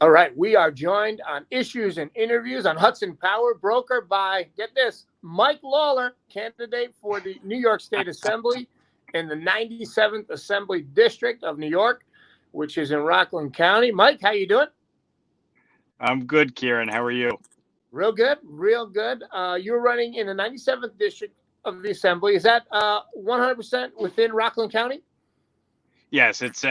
All right, we are joined on Issues and Interviews on Hudson Power Broker by, get this, Mike Lawler, candidate for the New York State Assembly in the 97th Assembly District of New York, which is in Rockland County. Mike, how you doing? I'm good, Kieran. How are you? Real good, real good. You're running in the 97th District of the Assembly. Is that 100% within Rockland County? Yes, it's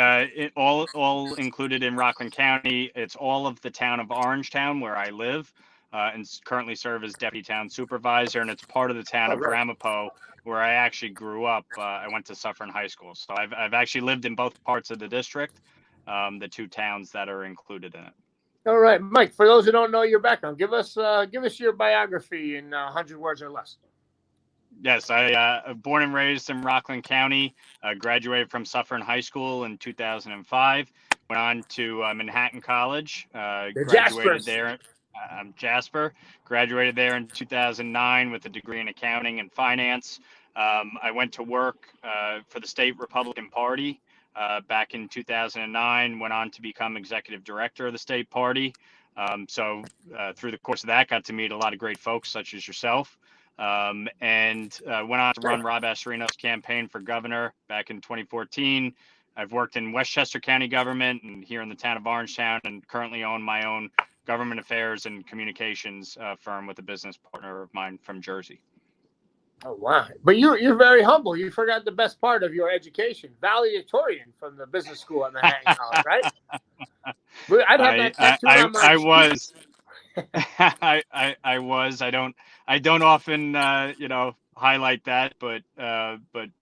all included in Rockland County. It's all of the town of Orangetown, where I live, and currently serve as deputy town supervisor, and it's part of the town of Ramapo, where I actually grew up. I went to Suffern High School, so I've actually lived in both parts of the district, the two towns that are included in it. All right, Mike. For those who don't know your background, give us your biography in 100 words or less. Yes, I born and raised in Rockland County. Graduated from Suffern High School in 2005. Went on to Manhattan College. Graduated there. Jasper. Graduated there in 2009 with a degree in accounting and finance. I went to work for the state Republican Party back in 2009. Went on to become executive director of the state party. So through the course of that, got to meet a lot of great folks such as yourself. And went on to run Rob Astorino's campaign for governor back in 2014. I've worked in Westchester County government and here in the town of Orangetown, and currently own my own government affairs and communications firm with a business partner of mine from Jersey. Oh, wow. But you're very humble. You forgot the best part of your education, valedictorian from the business school at Manhattan College, right? I'd have that tattooed on my I was. I was. I don't often highlight that, but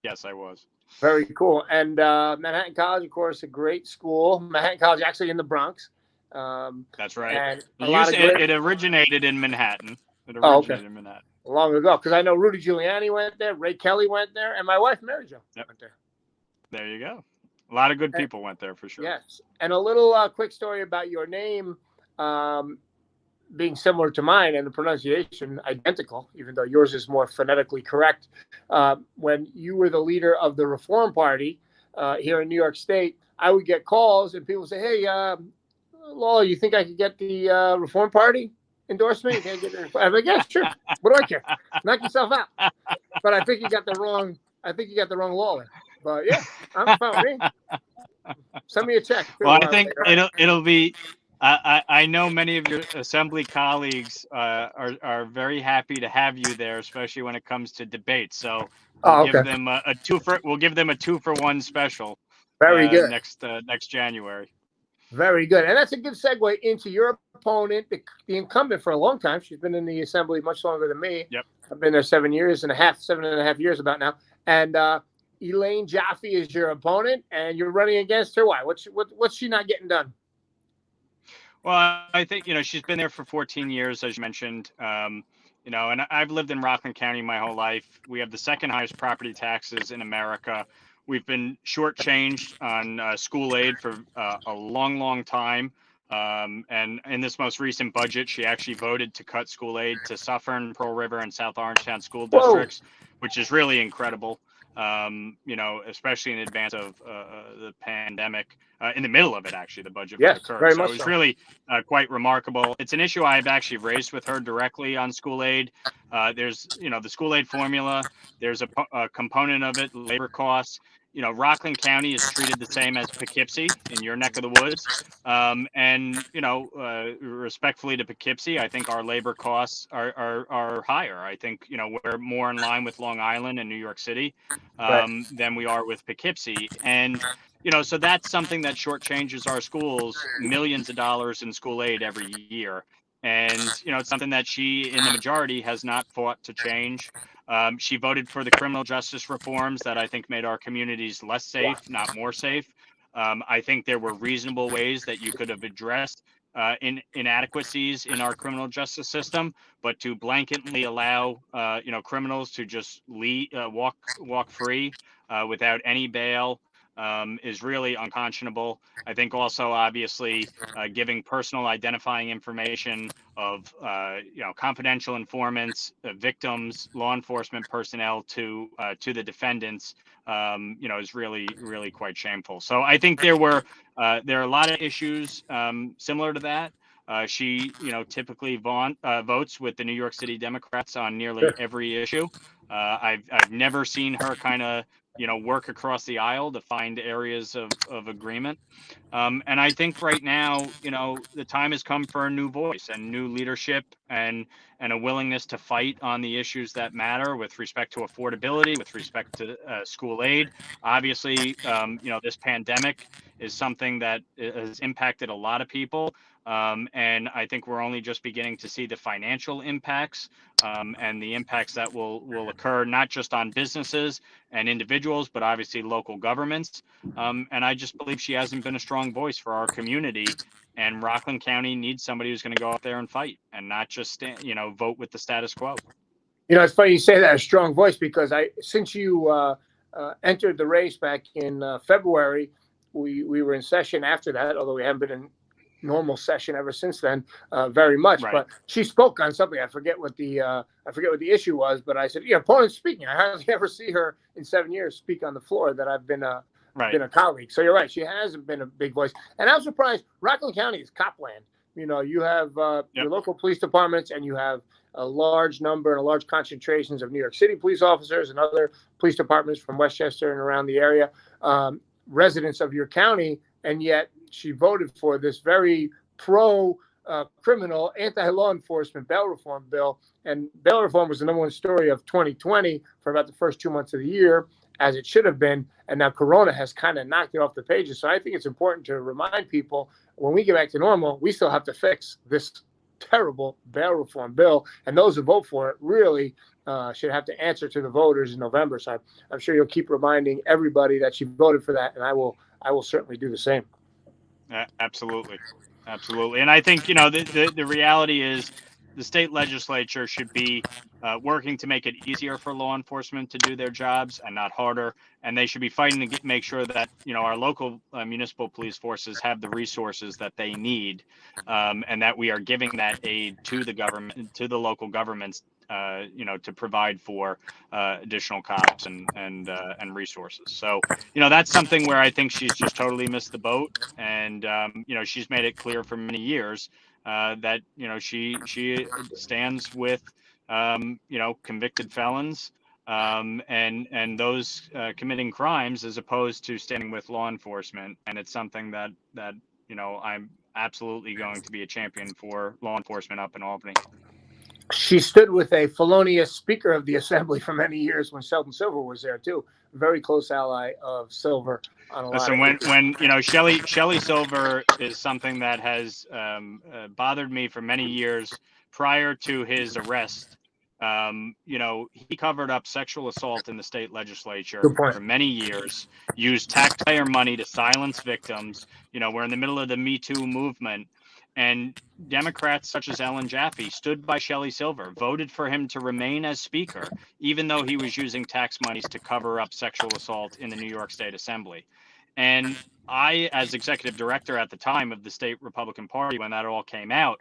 yes, I was. Very cool. And Manhattan College, of course, a great school. Manhattan College, actually in the Bronx. That's right. And it originated in Manhattan. In Manhattan. Long ago, because I know Rudy Giuliani went there, Ray Kelly went there, and my wife Mary Jo went there. There you go. A lot of good people went there for sure. Yes. And a little quick story about your name being similar to mine and the pronunciation identical, even though yours is more phonetically correct. When you were the leader of the Reform Party here in New York State, I would get calls and people would say, "Hey, Lawler, you think I could get the Reform Party endorsement? You can't get it." I'm like, "Yeah, sure. What do I care? Knock yourself out." But I think you got the wrong Lawler. But yeah, I'm fine with me. Send me a check. Well, I think it'll be. I know many of your assembly colleagues are very happy to have you there, especially when it comes to debates. So we'll give them a 2-for-1 special. Very good. Next January. Very good, and that's a good segue into your opponent, the incumbent for a long time. She's been in the assembly much longer than me. Yep. I've been there 7.5 years about now. And Elaine Jaffe is your opponent, and you're running against her. Why? What's she not getting done? Well, I think, she's been there for 14 years, as you mentioned, and I've lived in Rockland County my whole life. We have the second highest property taxes in America. We've been shortchanged on school aid for a long, long time. And in this most recent budget, she actually voted to cut school aid to Suffern, Pearl River, and South Orangetown school districts, which is really incredible. Especially in advance of the pandemic, in the middle of it, actually, the budget occurred. So it was really quite remarkable. It's an issue I've actually raised with her directly on school aid. There's, the school aid formula. There's a component of it, labor costs. Rockland County is treated the same as Poughkeepsie in your neck of the woods. Respectfully to Poughkeepsie, I think our labor costs are higher. I think, we're more in line with Long Island and New York City than we are with Poughkeepsie. And, so that's something that shortchanges our schools millions of dollars in school aid every year. And, it's something that she, in the majority, has not fought to change. She voted for the criminal justice reforms that I think made our communities less safe, not more safe. I think there were reasonable ways that you could have addressed inadequacies in our criminal justice system, but to blanketly allow, criminals to just walk free without any bail, is really unconscionable. I think also, obviously, giving personal identifying information of confidential informants, victims, law enforcement personnel to the defendants, is really quite shameful. So I think there are a lot of issues similar to that. She, typically votes with the New York City Democrats on nearly every issue. I've never seen her kind of work across the aisle to find areas of agreement. And I think right now, the time has come for a new voice and new leadership and a willingness to fight on the issues that matter with respect to affordability, with respect to school aid. Obviously, this pandemic is something that has impacted a lot of people. And I think we're only just beginning to see the financial impacts and the impacts that will occur not just on businesses and individuals, but obviously local governments. And I just believe she hasn't been a strong voice for our community. And Rockland County needs somebody who's going to go out there and fight and not just vote with the status quo. It's funny you say that, a strong voice, because since you entered the race back in February, we were in session after that, although we haven't been in normal session ever since then, very much. Right. But she spoke on something. I forget what the issue was, but I said, opponent's speaking. I hardly ever see her in 7 years speak on the floor that I've been been a colleague. So you're right. She hasn't been a big voice. And I'm surprised. Rockland County is copland. You have your local police departments, and you have a large number and a large concentrations of New York City police officers and other police departments from Westchester and around the area, residents of your county. And yet she voted for this very pro-criminal, anti-law enforcement bail reform bill. And bail reform was the number one story of 2020 for about the first 2 months of the year, as it should have been. And now Corona has kind of knocked it off the pages. So I think it's important to remind people, when we get back to normal, we still have to fix this terrible bail reform bill. And those who vote for it really should have to answer to the voters in November. So I'm sure you'll keep reminding everybody that she voted for that. And I will certainly do the same. Absolutely. And I think, the reality is the state legislature should be working to make it easier for law enforcement to do their jobs and not harder. And they should be fighting to make sure that, our local municipal police forces have the resources that they need, and that we are giving that aid to the government, to the local governments, to provide for additional cops and resources. So, that's something where I think she's just totally missed the boat. And, she's made it clear for many years that, she stands with, convicted felons and those committing crimes, as opposed to standing with law enforcement. And it's something that I'm absolutely going to be a champion for law enforcement up in Albany. She stood with a felonious Speaker of the Assembly for many years when Sheldon Silver was there too. Very close ally of Silver on a lot. Listen, when Shelley Silver is something that has bothered me for many years prior to his arrest. He covered up sexual assault in the state legislature for many years, used taxpayer money to silence victims. We're in the middle of the Me Too movement. And Democrats such as Ellen Jaffe stood by Shelley Silver, voted for him to remain as Speaker, even though he was using tax monies to cover up sexual assault in the New York State Assembly. And I, as executive director at the time of the state Republican Party, when that all came out,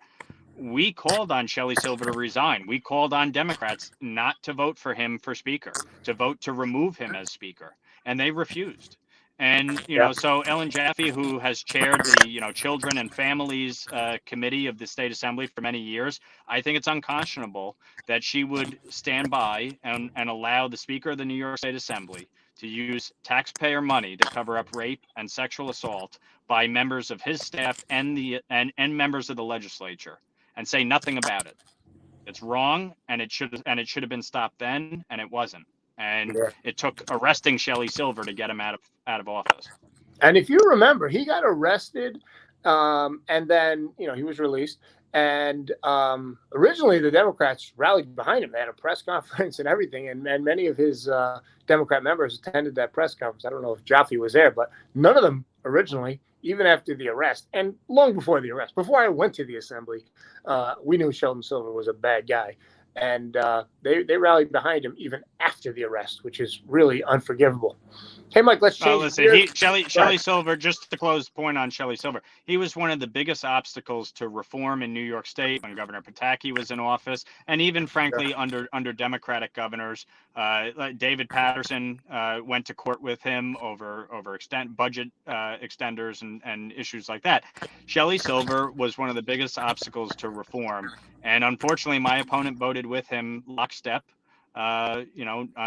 we called on Shelley Silver to resign. We called on Democrats not to vote for him for Speaker, to vote to remove him as Speaker. And they refused. And, so Ellen Jaffe, who has chaired the, Children and Families Committee of the State Assembly for many years, I think it's unconscionable that she would stand by and allow the Speaker of the New York State Assembly to use taxpayer money to cover up rape and sexual assault by members of his staff and members of the legislature, and say nothing about it. It's wrong, and it should have been stopped then, and it wasn't. And it took arresting Shelley Silver to get him out of office. And if you remember, he got arrested, and then he was released. And originally, the Democrats rallied behind him. They had a press conference and everything, and many of his Democrat members attended that press conference. I don't know if Jaffe was there, but none of them originally, even after the arrest, and long before the arrest, before I went to the assembly, we knew Sheldon Silver was a bad guy. And they rallied behind him even after the arrest, which is really unforgivable. Hey, Mike, let's change Listen, gears. Shelley Silver, just to close the point on Shelley Silver, he was one of the biggest obstacles to reform in New York State when Governor Pataki was in office, and even frankly under Democratic governors. Like David Patterson went to court with him over budget extenders and issues like that. Shelley Silver was one of the biggest obstacles to reform, and unfortunately, my opponent voted with him lockstep. On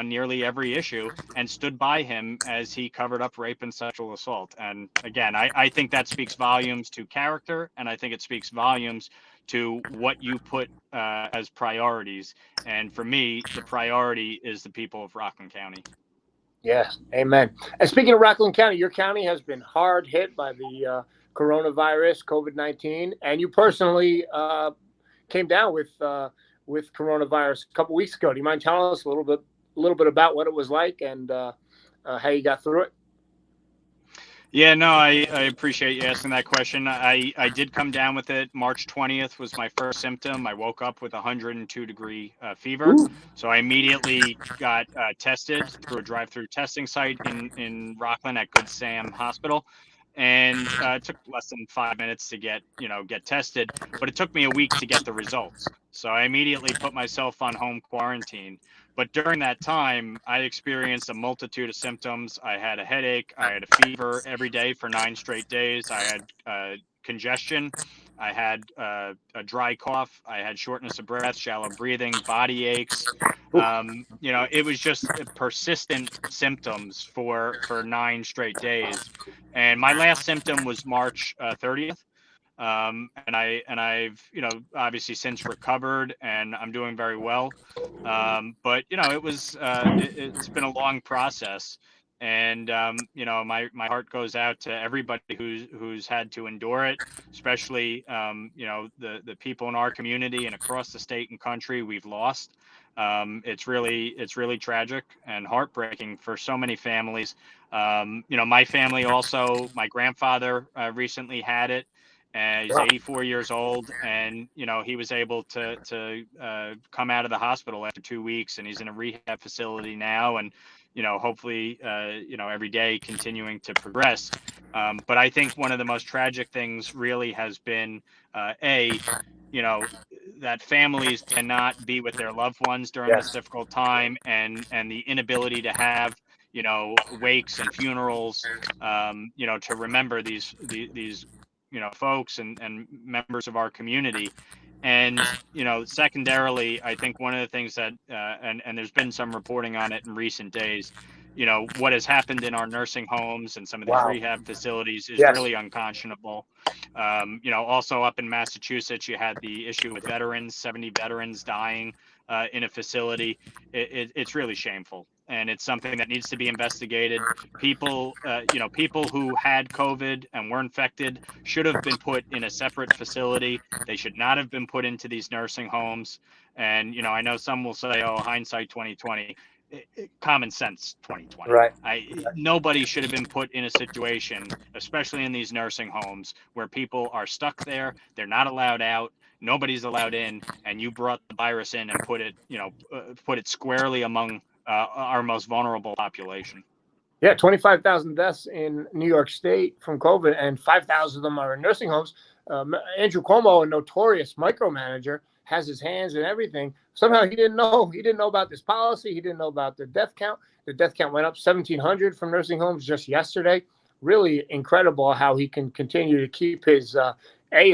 nearly every issue and stood by him as he covered up rape and sexual assault. And again, I think that speaks volumes to character, and I think it speaks volumes to what you put as priorities. And for me, the priority is the people of Rockland County. Yes, amen. And speaking of Rockland County, your county has been hard hit by the coronavirus, COVID-19, and you personally came down with coronavirus a couple weeks ago. Do you mind telling us a little bit about what it was like and how you got through it? Yeah, no, I appreciate you asking that question. I did come down with it. March 20th was my first symptom. I woke up with 102-degree fever. Ooh. So I immediately got tested through a drive-through testing site in Rockland at Good Sam Hospital. And it took less than 5 minutes to get tested, but it took me a week to get the results. So I immediately put myself on home quarantine. But during that time, I experienced a multitude of symptoms. I had a headache. I had a fever every day for 9 straight days. I had congestion. I had a dry cough. I had shortness of breath, shallow breathing, body aches. It was just persistent symptoms for 9 straight days. And my last symptom was March 30th. And I've obviously since recovered, and I'm doing very well. But it's been a long process, and my heart goes out to everybody who's had to endure it, especially the people in our community and across the state and country we've lost. It's really tragic and heartbreaking for so many families. My family also, my grandfather recently had it. He's 84 years old, and he was able to come out of the hospital after 2 weeks, and he's in a rehab facility now, and hopefully every day continuing to progress. But I think one of the most tragic things really has been that families cannot be with their loved ones during this difficult time, and the inability to have wakes and funerals to remember these folks and members of our community. And secondarily, I think one of the things that and there's been some reporting on it in recent days, what has happened in our nursing homes and some of these rehab facilities is really unconscionable. Also up in Massachusetts, you had the issue with veterans, 70 veterans dying in a facility. It's really shameful, and it's something that needs to be investigated. People who had COVID and were infected should have been put in a separate facility. They should not have been put into these nursing homes. And I know some will say, "Oh, hindsight 2020." Common sense 2020. Right. Nobody should have been put in a situation, especially in these nursing homes, where people are stuck there. They're not allowed out. Nobody's allowed in, and you brought the virus in and put it squarely among our most vulnerable population. Yeah, 25,000 deaths in New York State from COVID, and 5,000 of them are in nursing homes. Andrew Cuomo, a notorious micromanager, has his hands in everything. Somehow he didn't know about this policy. He didn't know about the death count. The death count went up 1,700 from nursing homes just yesterday. Really incredible how he can continue to keep his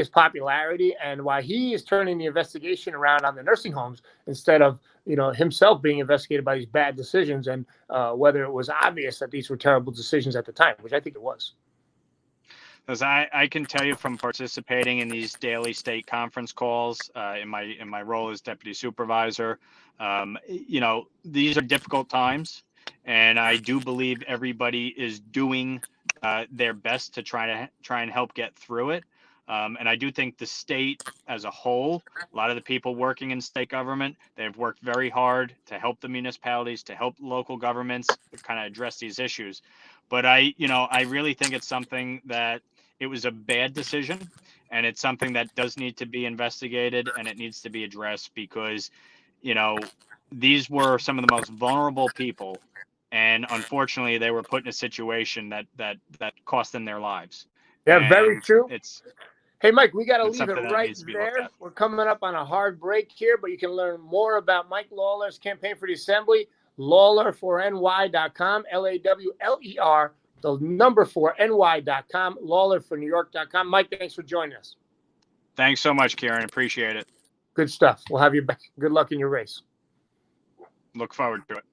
popularity, and why he is turning the investigation around on the nursing homes instead of himself being investigated by these bad decisions, and whether it was obvious that these were terrible decisions at the time, which I think it was. Because I can tell you from participating in these daily state conference calls in my role as deputy supervisor, these are difficult times, and I do believe everybody is doing their best to try and help get through it. And I do think the state as a whole, a lot of the people working in state government, they've worked very hard to help the municipalities, to help local governments kind of address these issues. But I really think it's something that it was a bad decision, and it's something that does need to be investigated, and it needs to be addressed, because these were some of the most vulnerable people and unfortunately, they were put in a situation that cost them their lives. Yeah, very And true. It's Hey, Mike, we got to it's leave it something that right needs to be looked there. at. We're coming up on a hard break here, but you can learn more about Mike Lawler's campaign for the assembly, Lawler4ny.com, Lawler, the number 4ny.com, Lawler4newyork.com. Mike, thanks for joining us. Thanks so much, Kieran. Appreciate it. Good stuff. We'll have you back. Good luck in your race. Look forward to it.